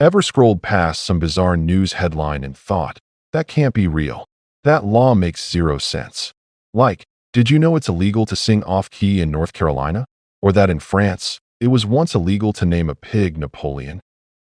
Ever scrolled past some bizarre news headline and thought, that can't be real? That law makes zero sense. Like, did you know it's illegal to sing off-key in North Carolina? Or that in France, it was once illegal to name a pig Napoleon?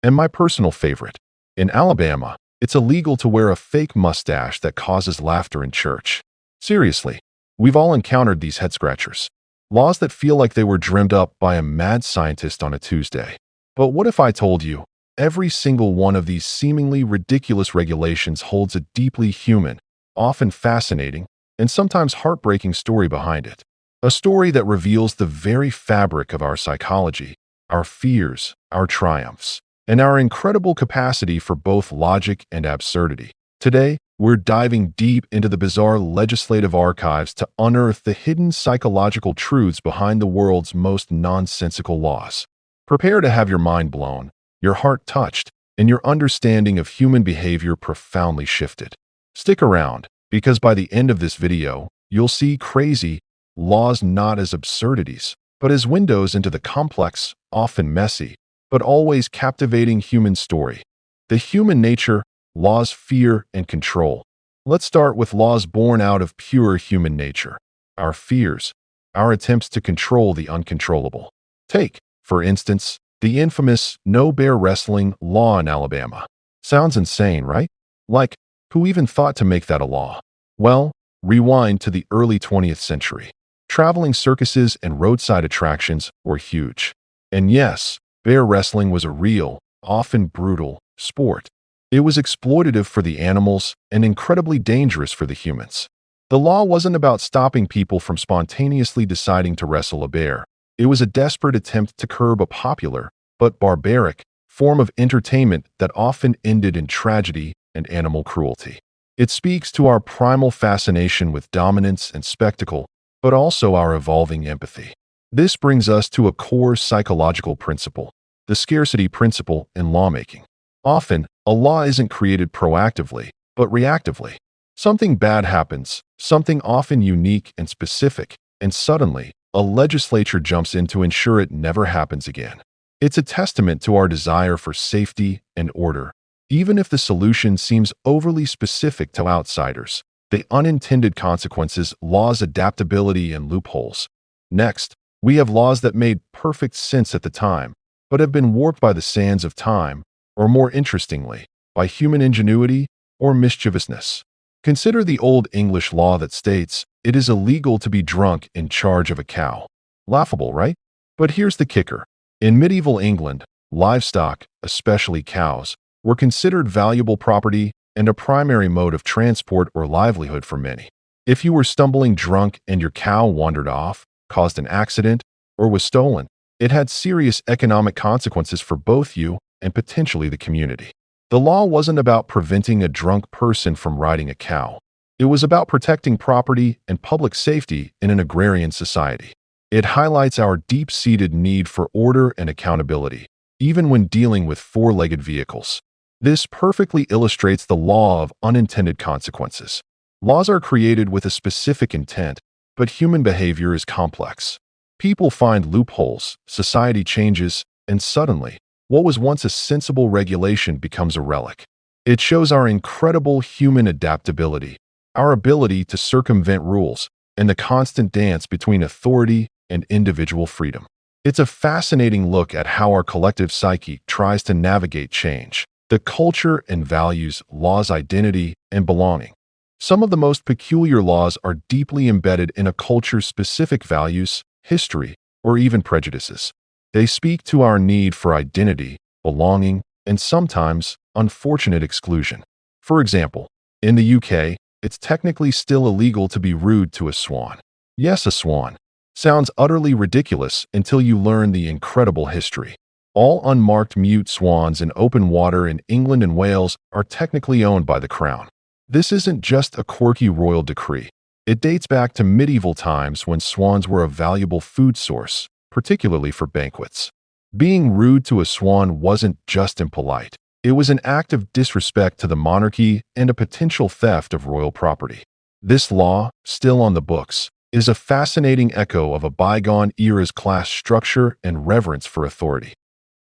And my personal favorite, in Alabama, it's illegal to wear a fake mustache that causes laughter in church. Seriously, we've all encountered these head-scratchers. Laws that feel like they were dreamed up by a mad scientist on a Tuesday. But what if I told you, every single one of these seemingly ridiculous regulations holds a deeply human, often fascinating, and sometimes heartbreaking story behind it? A story that reveals the very fabric of our psychology, our fears, our triumphs, and our incredible capacity for both logic and absurdity. Today, we're diving deep into the bizarre legislative archives to unearth the hidden psychological truths behind the world's most nonsensical laws. Prepare to have your mind blown, your heart touched, and your understanding of human behavior profoundly shifted. Stick around, because by the end of this video, you'll see crazy laws not as absurdities, but as windows into the complex, often messy, but always captivating human story. The human nature, laws, fear, and control. Let's start with laws born out of pure human nature. Our fears, our attempts to control the uncontrollable. Take, for instance, the infamous no bear wrestling law in Alabama. Sounds insane, right? Like, who even thought to make that a law? Well, rewind to the early 20th century. Traveling circuses and roadside attractions were huge. And yes, bear wrestling was a real, often brutal, sport. It was exploitative for the animals and incredibly dangerous for the humans. The law wasn't about stopping people from spontaneously deciding to wrestle a bear. It was a desperate attempt to curb a popular, but barbaric, form of entertainment that often ended in tragedy and animal cruelty. It speaks to our primal fascination with dominance and spectacle, but also our evolving empathy. This brings us to a core psychological principle, the scarcity principle in lawmaking. Often, a law isn't created proactively, but reactively. Something bad happens, something often unique and specific, and suddenly, a legislature jumps in to ensure it never happens again. It's a testament to our desire for safety and order, even if the solution seems overly specific to outsiders. The unintended consequences, laws, adaptability, and loopholes. Next, we have laws that made perfect sense at the time, but have been warped by the sands of time, or more interestingly, by human ingenuity or mischievousness. Consider the Old English law that states, it is illegal to be drunk in charge of a cow. Laughable, right? But here's the kicker. In medieval England, livestock, especially cows, were considered valuable property and a primary mode of transport or livelihood for many. If you were stumbling drunk and your cow wandered off, caused an accident, or was stolen, it had serious economic consequences for both you and potentially the community. The law wasn't about preventing a drunk person from riding a cow. It was about protecting property and public safety in an agrarian society. It highlights our deep-seated need for order and accountability, even when dealing with four-legged vehicles. This perfectly illustrates the law of unintended consequences. Laws are created with a specific intent, but human behavior is complex. People find loopholes, society changes, and suddenly, what was once a sensible regulation becomes a relic. It shows our incredible human adaptability, our ability to circumvent rules, and the constant dance between authority and individual freedom. It's a fascinating look at how our collective psyche tries to navigate change, the culture and values, laws, identity, and belonging. Some of the most peculiar laws are deeply embedded in a culture's specific values, history, or even prejudices. They speak to our need for identity, belonging, and sometimes unfortunate exclusion. For example, in the UK, it's technically still illegal to be rude to a swan. Yes, a swan. Sounds utterly ridiculous until you learn the incredible history. All unmarked mute swans in open water in England and Wales are technically owned by the Crown. This isn't just a quirky royal decree. It dates back to medieval times when swans were a valuable food source, particularly for banquets. Being rude to a swan wasn't just impolite. It was an act of disrespect to the monarchy and a potential theft of royal property. This law, still on the books, is a fascinating echo of a bygone era's class structure and reverence for authority.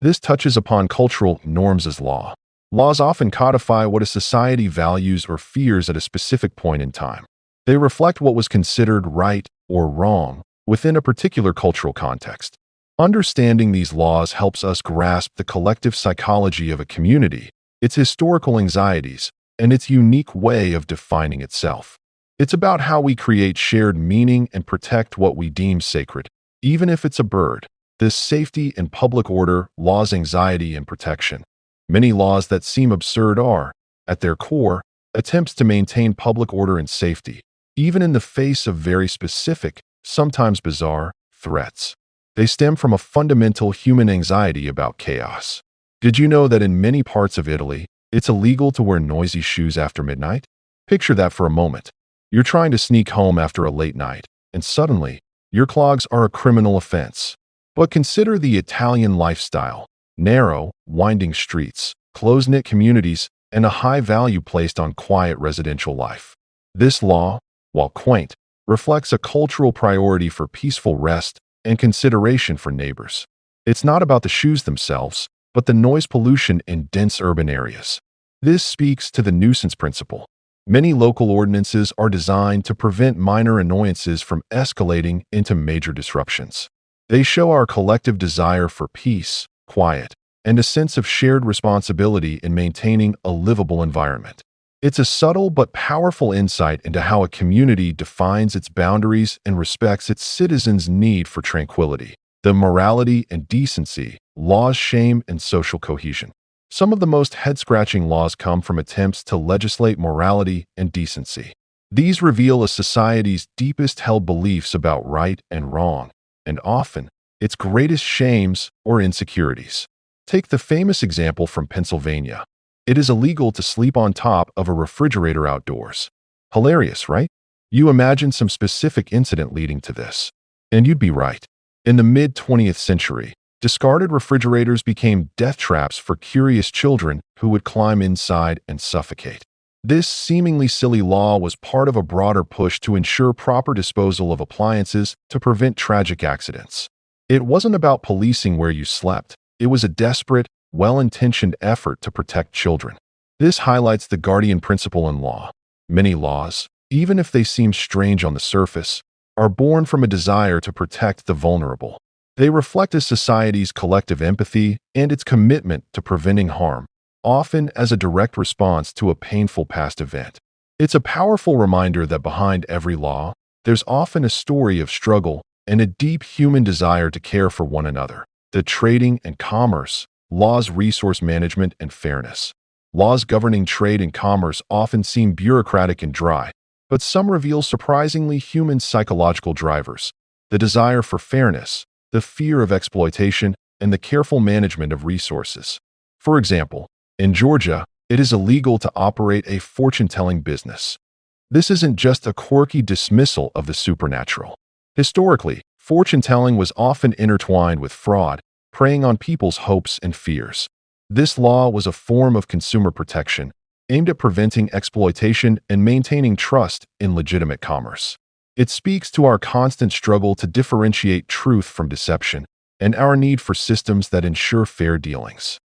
This touches upon cultural norms as law. Laws often codify what a society values or fears at a specific point in time. They reflect what was considered right or wrong within a particular cultural context. Understanding these laws helps us grasp the collective psychology of a community, its historical anxieties, and its unique way of defining itself. It's about how we create shared meaning and protect what we deem sacred, even if it's a bird. This safety and public order, laws, anxiety, and protection. Many laws that seem absurd are, at their core, attempts to maintain public order and safety, even in the face of very specific, sometimes bizarre, threats. They stem from a fundamental human anxiety about chaos. Did you know that in many parts of Italy, it's illegal to wear noisy shoes after midnight? Picture that for a moment. You're trying to sneak home after a late night, and suddenly, your clogs are a criminal offense. But consider the Italian lifestyle: narrow, winding streets, close-knit communities, and a high value placed on quiet residential life. This law, while quaint, reflects a cultural priority for peaceful rest and consideration for neighbors. It's not about the shoes themselves, but the noise pollution in dense urban areas. This speaks to the nuisance principle. Many local ordinances are designed to prevent minor annoyances from escalating into major disruptions. They show our collective desire for peace, quiet, and a sense of shared responsibility in maintaining a livable environment. It's a subtle but powerful insight into how a community defines its boundaries and respects its citizens' need for tranquility, the morality and decency, laws, shame, and social cohesion. Some of the most head-scratching laws come from attempts to legislate morality and decency. These reveal a society's deepest held beliefs about right and wrong, and often, its greatest shames or insecurities. Take the famous example from Pennsylvania. It is illegal to sleep on top of a refrigerator outdoors. Hilarious, right? You imagine some specific incident leading to this. And you'd be right. In the mid-20th century, discarded refrigerators became death traps for curious children who would climb inside and suffocate. This seemingly silly law was part of a broader push to ensure proper disposal of appliances to prevent tragic accidents. It wasn't about policing where you slept. It was a desperate, well-intentioned effort to protect children. This highlights the guardian principle in law. Many laws, even if they seem strange on the surface, are born from a desire to protect the vulnerable. They reflect a society's collective empathy and its commitment to preventing harm, often as a direct response to a painful past event. It's a powerful reminder that behind every law, there's often a story of struggle and a deep human desire to care for one another. The trading and commerce, laws, resource management, and fairness. Laws governing trade and commerce often seem bureaucratic and dry, but some reveal surprisingly human psychological drivers: the desire for fairness, the fear of exploitation, and the careful management of resources. For example, in Georgia, it is illegal to operate a fortune-telling business. This isn't just a quirky dismissal of the supernatural. Historically, fortune-telling was often intertwined with fraud, preying on people's hopes and fears. This law was a form of consumer protection, aimed at preventing exploitation and maintaining trust in legitimate commerce. It speaks to our constant struggle to differentiate truth from deception and our need for systems that ensure fair dealings.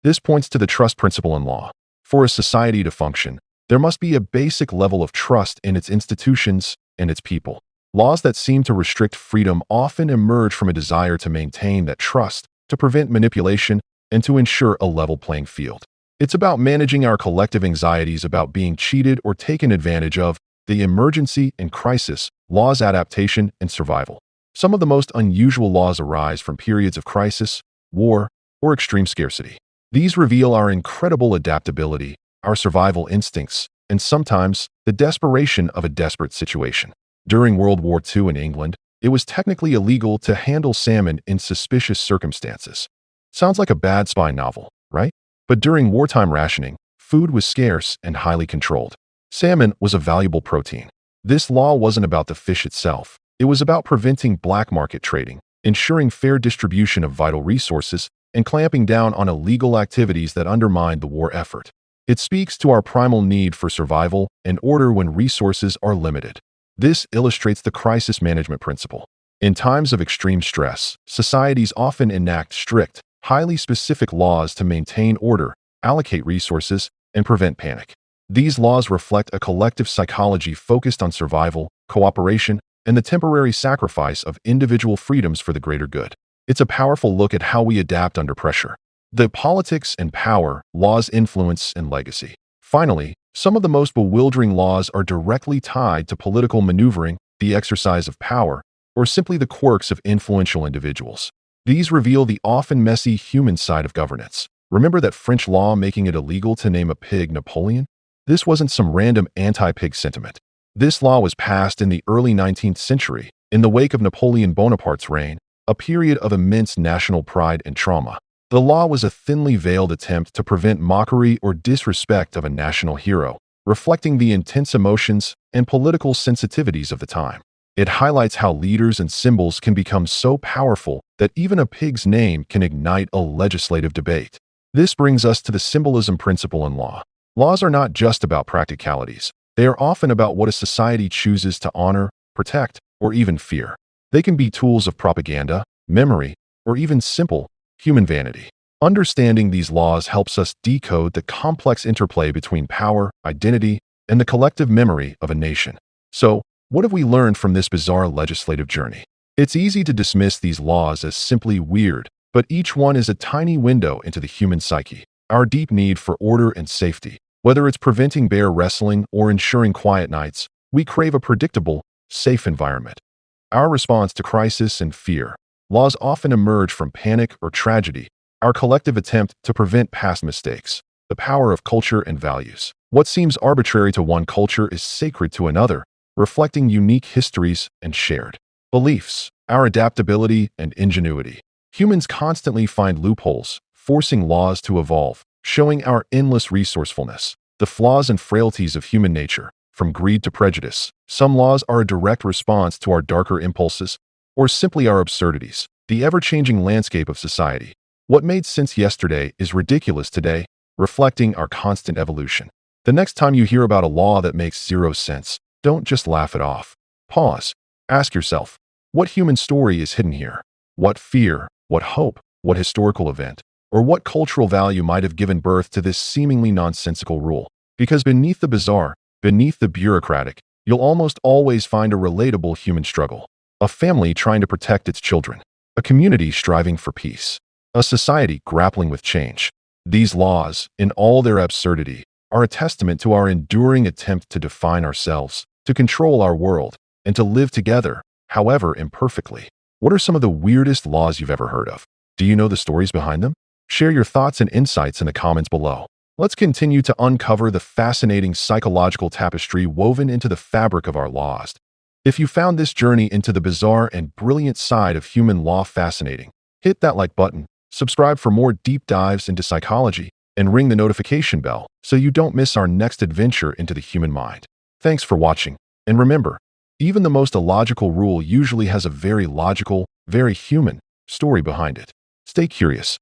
This points to the trust principle in law. For a society to function, there must be a basic level of trust in its institutions and its people. Laws that seem to restrict freedom often emerge from a desire to maintain that trust, to prevent manipulation, and to ensure a level playing field. It's about managing our collective anxieties about being cheated or taken advantage of, the emergency and crisis, laws, adaptation, and survival. Some of the most unusual laws arise from periods of crisis, war, or extreme scarcity. These reveal our incredible adaptability, our survival instincts, and sometimes the desperation of a desperate situation. During World War II in England, it was technically illegal to handle salmon in suspicious circumstances. Sounds like a bad spy novel, right? But during wartime rationing, food was scarce and highly controlled. Salmon was a valuable protein. This law wasn't about the fish itself. It was about preventing black market trading, ensuring fair distribution of vital resources, and clamping down on illegal activities that undermined the war effort. It speaks to our primal need for survival and order when resources are limited. This illustrates the crisis management principle. In times of extreme stress, societies often enact strict, highly specific laws to maintain order, allocate resources, and prevent panic. These laws reflect a collective psychology focused on survival, cooperation, and the temporary sacrifice of individual freedoms for the greater good. It's a powerful look at how we adapt under pressure. The politics and power, laws' influence, and legacy. Finally, some of the most bewildering laws are directly tied to political maneuvering, the exercise of power, or simply the quirks of influential individuals. These reveal the often messy human side of governance. Remember that French law making it illegal to name a pig Napoleon? This wasn't some random anti-pig sentiment. This law was passed in the early 19th century, in the wake of Napoleon Bonaparte's reign, a period of immense national pride and trauma. The law was a thinly veiled attempt to prevent mockery or disrespect of a national hero, reflecting the intense emotions and political sensitivities of the time. It highlights how leaders and symbols can become so powerful that even a pig's name can ignite a legislative debate. This brings us to the symbolism principle in law. Laws are not just about practicalities. They are often about what a society chooses to honor, protect, or even fear. They can be tools of propaganda, memory, or even simple, human vanity. Understanding these laws helps us decode the complex interplay between power, identity, and the collective memory of a nation. So, what have we learned from this bizarre legislative journey? It's easy to dismiss these laws as simply weird, but each one is a tiny window into the human psyche, our deep need for order and safety. Whether it's preventing bear wrestling or ensuring quiet nights, we crave a predictable, safe environment. Our response to crisis and fear. Laws often emerge from panic or tragedy, our collective attempt to prevent past mistakes. The power of culture and values. What seems arbitrary to one culture is sacred to another, reflecting unique histories and shared beliefs. Our adaptability and ingenuity. Humans constantly find loopholes, forcing laws to evolve, showing our endless resourcefulness. The flaws and frailties of human nature, from greed to prejudice. Some laws are a direct response to our darker impulses, or simply our absurdities. The ever-changing landscape of society. What made sense yesterday is ridiculous today, reflecting our constant evolution. The next time you hear about a law that makes zero sense, don't just laugh it off. Pause. Ask yourself, what human story is hidden here? What fear, what hope, what historical event, or what cultural value might have given birth to this seemingly nonsensical rule? Because beneath the bizarre, beneath the bureaucratic, you'll almost always find a relatable human struggle. A family trying to protect its children. A community striving for peace. A society grappling with change. These laws, in all their absurdity, are a testament to our enduring attempt to define ourselves, to control our world, and to live together, however imperfectly. What are some of the weirdest laws you've ever heard of? Do you know the stories behind them? Share your thoughts and insights in the comments below. Let's continue to uncover the fascinating psychological tapestry woven into the fabric of our laws. If you found this journey into the bizarre and brilliant side of human law fascinating, hit that like button, subscribe for more deep dives into psychology, and ring the notification bell so you don't miss our next adventure into the human mind. Thanks for watching, and remember, even the most illogical rule usually has a very logical, very human story behind it. Stay curious,